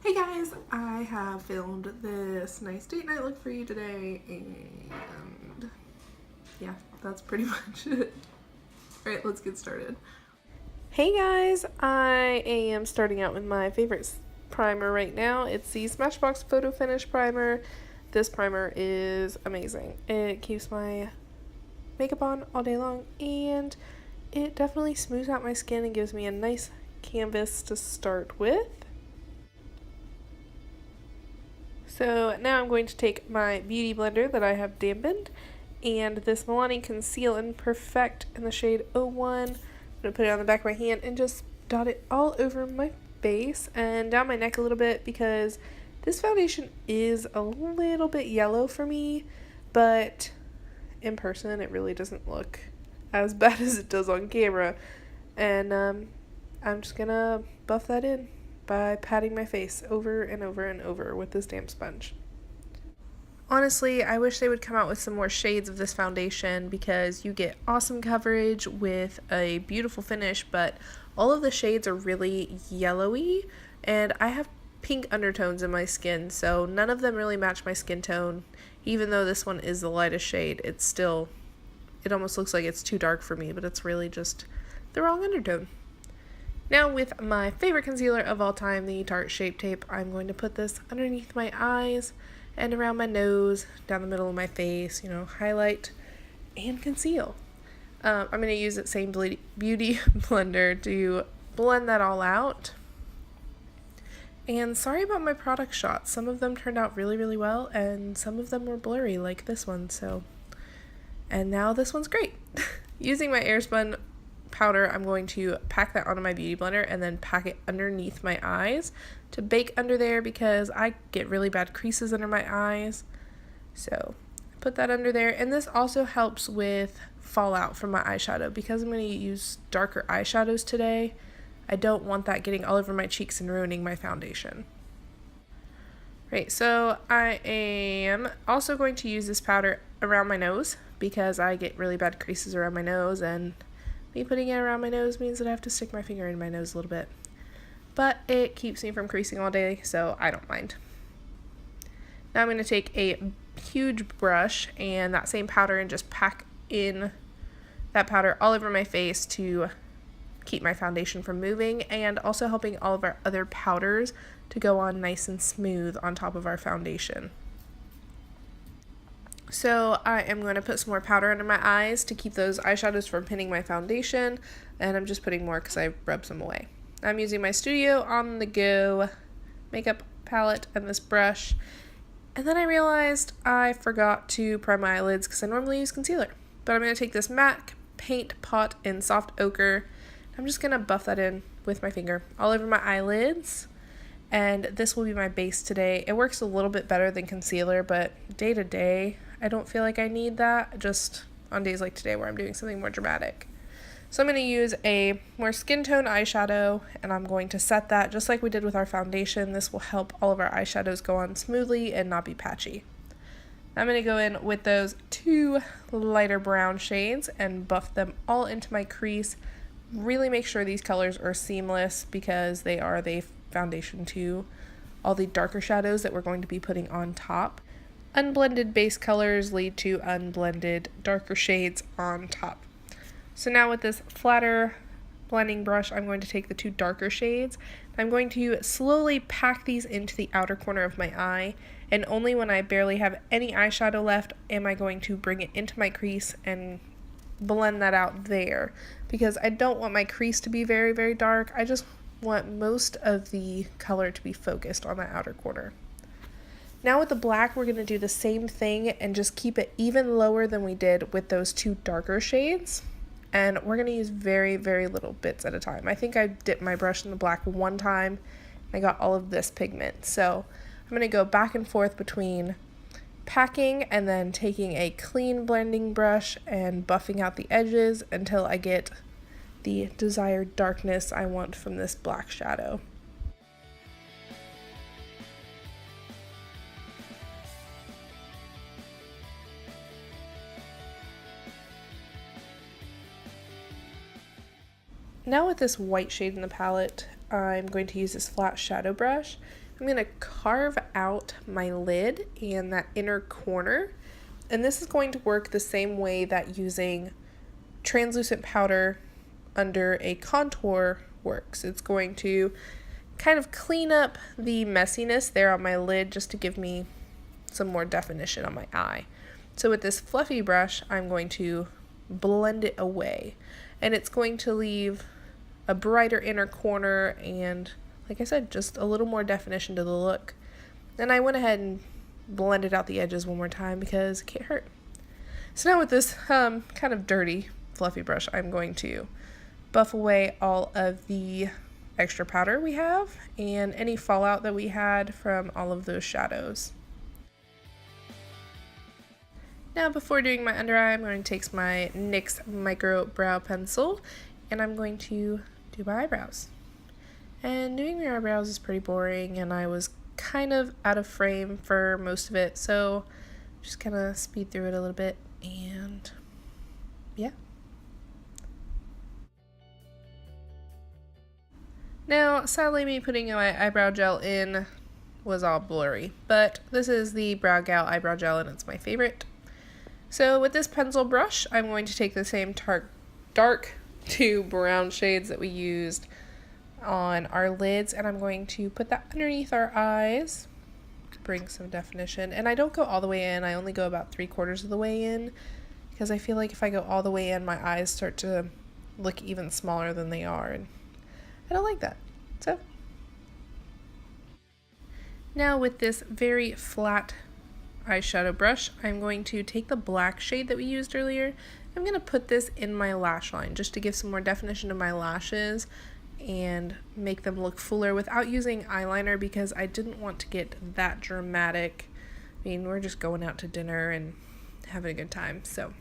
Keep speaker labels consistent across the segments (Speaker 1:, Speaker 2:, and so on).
Speaker 1: Hey guys, I have filmed this nice date night look for you today, and yeah, that's pretty much it. Alright, let's get started. Hey guys, I am starting out with my favorite primer right now. It's the Smashbox Photo Finish Primer. This primer is amazing. It keeps my makeup on all day long, and it definitely smooths out my skin and gives me a nice canvas to start with. So now I'm going to take my beauty blender that I have dampened and this Milani Conceal and Perfect in the shade 01. I'm going to put it on the back of my hand and just dot it all over my face and down my neck a little bit because this foundation is a little bit yellow for me, but in person it really doesn't look as bad as it does on camera. And I'm just going to buff that in by patting my face over and over and over with this damp sponge. Honestly, I wish they would come out with some more shades of this foundation because you get awesome coverage with a beautiful finish, but all of the shades are really yellowy, and I have pink undertones in my skin, so none of them really match my skin tone. Even though this one is the lightest shade, it almost looks like it's too dark for me, but it's really just the wrong undertone. Now with my favorite concealer of all time, the Tarte Shape Tape, I'm going to put this underneath my eyes and around my nose, down the middle of my face, highlight and conceal. I'm going to use that same beauty blender to blend that all out. And sorry about my product shots. Some of them turned out really, really well, and some of them were blurry like this one. And now this one's great. Using my Airspun powder, I'm going to pack that onto my beauty blender and then pack it underneath my eyes to bake under there because I get really bad creases under my eyes. So put that under there, and this also helps with fallout from my eyeshadow because I'm going to use darker eyeshadows today. I don't want that getting all over my cheeks and ruining my foundation. Right, so I am also going to use this powder around my nose because I get really bad creases around my nose, and me putting it around my nose means that I have to stick my finger in my nose a little bit. But it keeps me from creasing all day, so I don't mind. Now I'm going to take a huge brush and that same powder and just pack in that powder all over my face to keep my foundation from moving, and also helping all of our other powders to go on nice and smooth on top of our foundation. So I am going to put some more powder under my eyes to keep those eyeshadows from pinning my foundation, and I'm just putting more because I rubbed some away. I'm using my Studio On The Go makeup palette and this brush, and then I realized I forgot to prime my eyelids because I normally use concealer. But I'm going to take this MAC Paint Pot in Soft Ochre. I'm just going to buff that in with my finger all over my eyelids. And this will be my base today. It works a little bit better than concealer, but day to day, I don't feel like I need that, just on days like today where I'm doing something more dramatic. So I'm going to use a more skin tone eyeshadow, and I'm going to set that just like we did with our foundation. This will help all of our eyeshadows go on smoothly and not be patchy. I'm going to go in with those two lighter brown shades and buff them all into my crease. Really make sure these colors are seamless because they are the foundation to all the darker shadows that we're going to be putting on top. Unblended base colors lead to unblended darker shades on top. So now with this flatter blending brush, I'm going to take the two darker shades. I'm going to slowly pack these into the outer corner of my eye, and only when I barely have any eyeshadow left am I going to bring it into my crease and blend that out there, because I don't want my crease to be very, very dark. I just want most of the color to be focused on that outer corner. Now with the black, we're going to do the same thing and just keep it even lower than we did with those two darker shades. And we're going to use very, very little bits at a time. I think I dipped my brush in the black one time and I got all of this pigment. So I'm going to go back and forth between packing and then taking a clean blending brush and buffing out the edges until I get the desired darkness I want from this black shadow. Now with this white shade in the palette, I'm going to use this flat shadow brush. I'm going to carve out my lid and that inner corner. And this is going to work the same way that using translucent powder under a contour works. It's going to kind of clean up the messiness there on my lid just to give me some more definition on my eye. So with this fluffy brush, I'm going to blend it away, and it's going to leave a brighter inner corner and, like I said, just a little more definition to the look. Then I went ahead and blended out the edges one more time because it can't hurt. So now with this kind of dirty fluffy brush, I'm going to buff away all of the extra powder we have and any fallout that we had from all of those shadows. Now before doing my under eye, I'm going to take my NYX Micro Brow Pencil and I'm going to do my eyebrows. And doing my eyebrows is pretty boring and I was kind of out of frame for most of it, so just kind of speed through it a little bit and yeah. Now, sadly, me putting my eyebrow gel in was all blurry, but this is the Brow Gal eyebrow gel and it's my favorite. So with this pencil brush, I'm going to take the same dark to brown shades that we used on our lids, and I'm going to put that underneath our eyes to bring some definition. And I don't go all the way in, I only go about 3/4 of the way in, because I feel like if I go all the way in, my eyes start to look even smaller than they are, and I don't like that. So now with this very flat eyeshadow brush, I'm going to take the black shade that we used earlier. I'm going to put this in my lash line just to give some more definition to my lashes and make them look fuller without using eyeliner because I didn't want to get that dramatic. I mean, we're just going out to dinner and having a good time, so.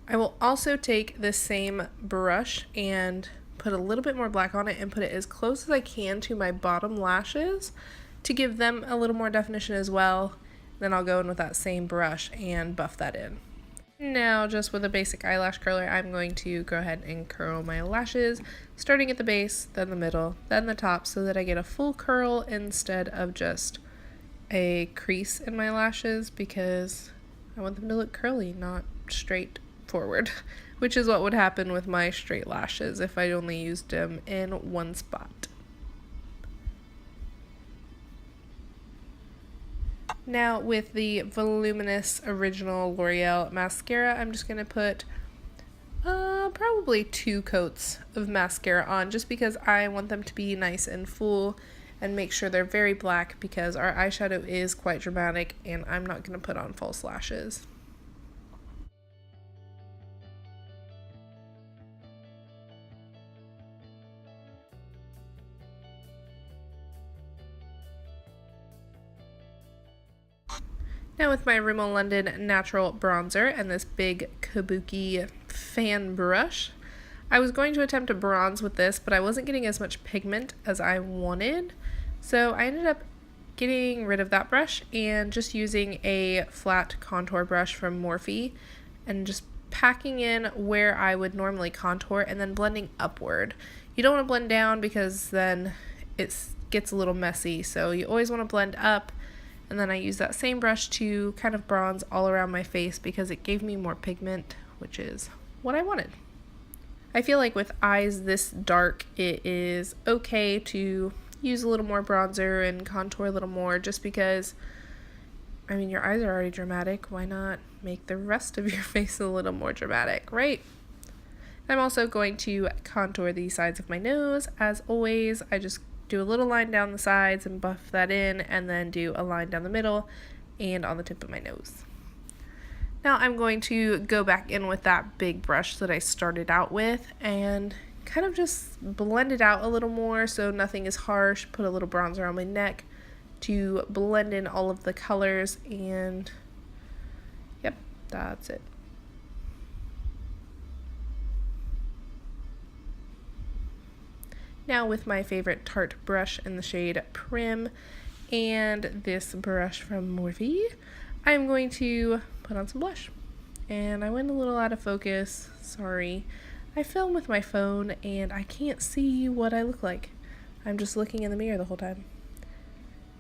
Speaker 1: I will also take this same brush and put a little bit more black on it and put it as close as I can to my bottom lashes to give them a little more definition as well. Then I'll go in with that same brush and buff that in. Now, just with a basic eyelash curler, I'm going to go ahead and curl my lashes, starting at the base, then the middle, then the top, so that I get a full curl instead of just a crease in my lashes, because I want them to look curly, not straight forward, which is what would happen with my straight lashes if I only used them in one spot. Now with the voluminous original L'Oreal mascara, I'm just going to put probably 2 coats of mascara on just because I want them to be nice and full and make sure they're very black because our eyeshadow is quite dramatic and I'm not going to put on false lashes. Now with my Rimmel London Natural Bronzer and this big Kabuki fan brush, I was going to attempt to bronze with this, but I wasn't getting as much pigment as I wanted. So I ended up getting rid of that brush and just using a flat contour brush from Morphe and just packing in where I would normally contour and then blending upward. You don't want to blend down because then it gets a little messy, so you always want to blend up. And then I use that same brush to kind of bronze all around my face because it gave me more pigment, which is what I wanted. I feel like with eyes this dark, it is okay to use a little more bronzer and contour a little more just because, I mean, your eyes are already dramatic. Why not make the rest of your face a little more dramatic, right? I'm also going to contour the sides of my nose. As always, I just do a little line down the sides and buff that in, and then do a line down the middle and on the tip of my nose. Now I'm going to go back in with that big brush that I started out with and kind of just blend it out a little more so nothing is harsh. Put a little bronzer on my neck to blend in all of the colors, and yep, that's it. Now with my favorite Tarte brush in the shade Prim and this brush from Morphe, I'm going to put on some blush. And I went a little out of focus, sorry. I film with my phone and I can't see what I look like. I'm just looking in the mirror the whole time.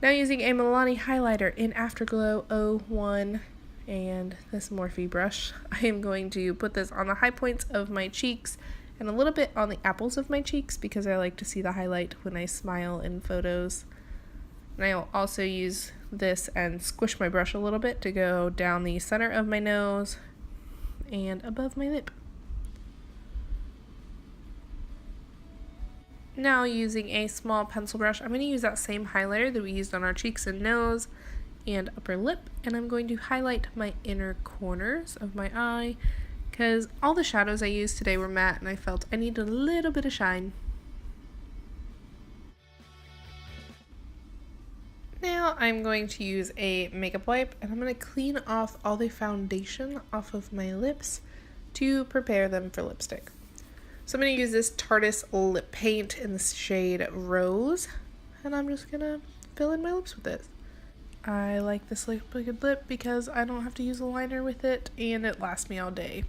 Speaker 1: Now using a Milani highlighter in Afterglow 01 and this Morphe brush, I am going to put this on the high points of my cheeks and a little bit on the apples of my cheeks because I like to see the highlight when I smile in photos. And I will also use this and squish my brush a little bit to go down the center of my nose and above my lip. Now using a small pencil brush, I'm going to use that same highlighter that we used on our cheeks and nose and upper lip, and I'm going to highlight my inner corners of my eye because all the shadows I used today were matte and I felt I needed a little bit of shine. Now I'm going to use a makeup wipe and I'm going to clean off all the foundation off of my lips to prepare them for lipstick. So I'm going to use this Tarte's lip paint in the shade Rose, and I'm just going to fill in my lips with it. I like this liquid lip because I don't have to use a liner with it and it lasts me all day.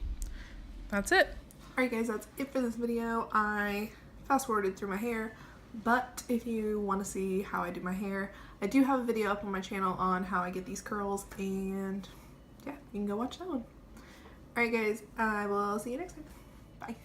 Speaker 1: That's it. Alright guys, that's it for this video. I fast forwarded through my hair, but if you want to see how I do my hair, I do have a video up on my channel on how I get these curls, and yeah, you can go watch that one. Alright guys, I will see you next time. Bye.